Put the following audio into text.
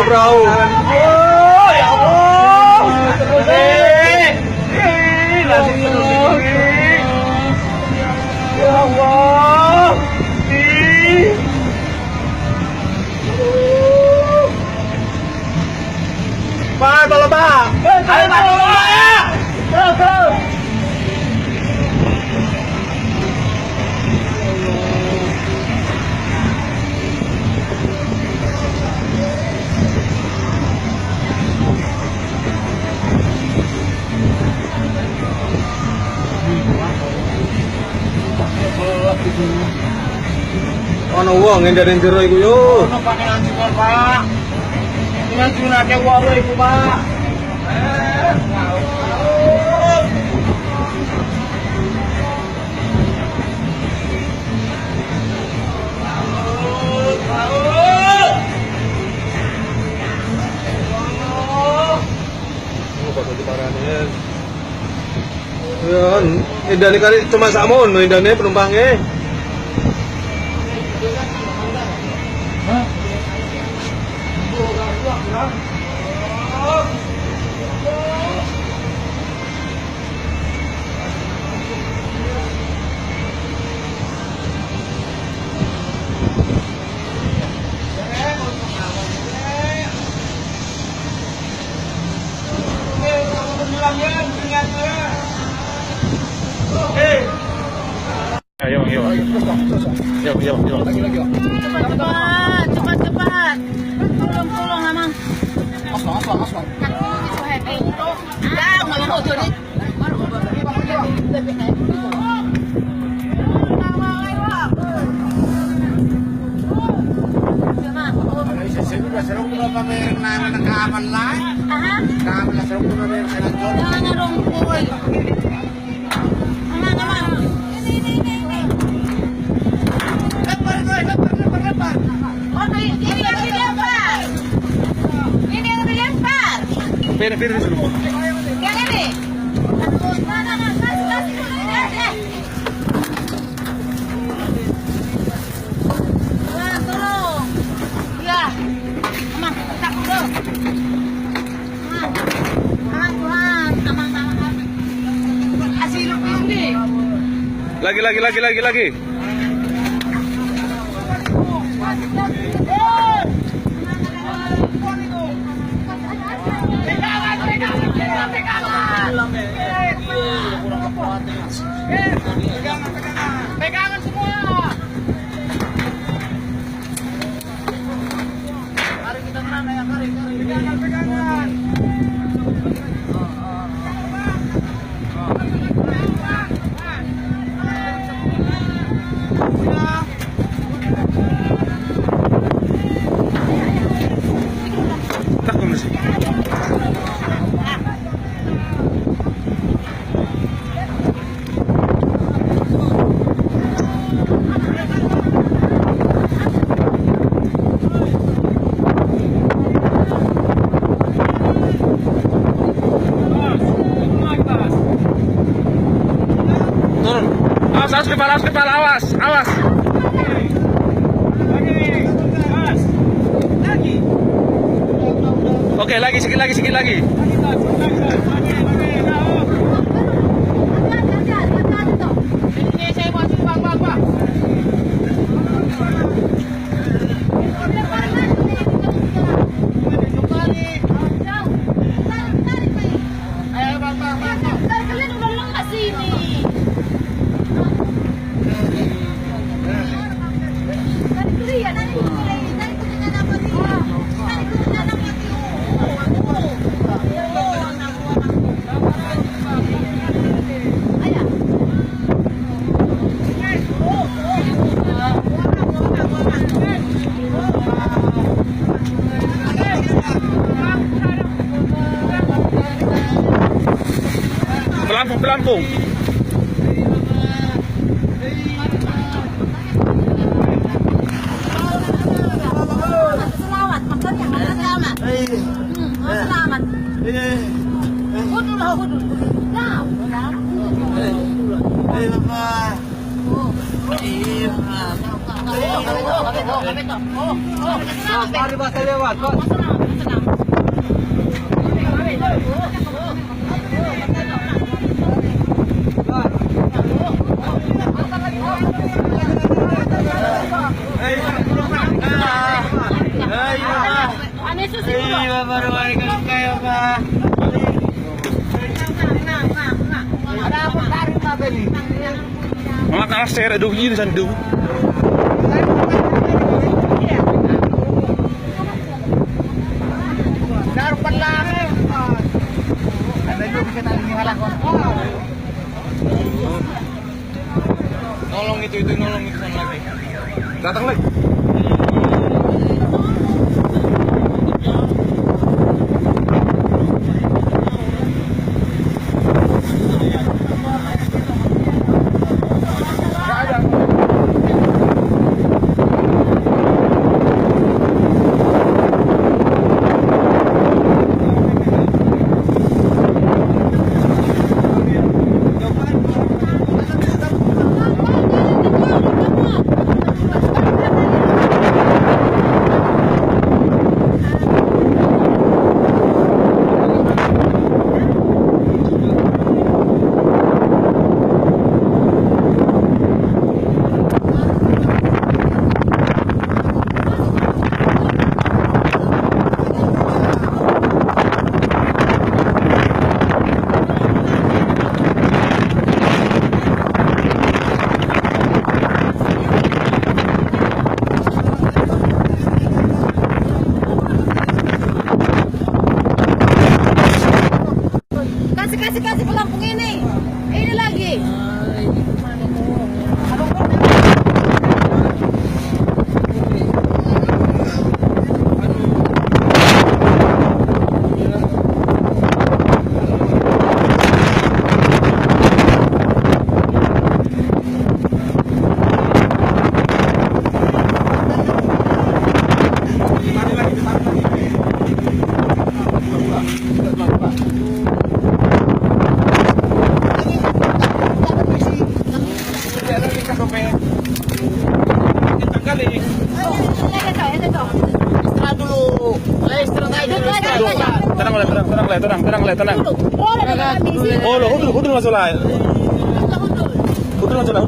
dalam perahu. Oh, ya Allah. Terus ya Allah. Pak, tolong Pak. Ayo Pak, tolong Pak ya. Terus. Ono wong ngendarin jero iku yo. Ono pakai anjungan Pak. Dengan junake wong iku Pak. Ya, indane kali cuma sakmono indane penumpangnya. Cepat. Tolong, Amang. Asbang. Pir dulu. Yang ini. Tolong. Ya. Amang, tak dulu. Amang. Kasih lu ini. Lagi. Pegangan semua. Mari kita menang ya, mari. Pegangan. Tak kau sih. Awas kepala, awas. Oke, sikit lagi. Pelampung. Selamat, maksudnya selamat. Selamat. Hudul. Nah, Mari Pak, saya lewat, Pak. baru balik kayo pa. Ada apa tarik apa ini? Mga kaser, aduh yun, sandu. Darupan lang. Ada juga bisa tali ni halang kon. Nolong itu nolong itu sana lagi. Datang lagi. Kasih pelampung ini. Ini lagi. Tenang. Oh, lo, hudur masalah. Hudur masalah.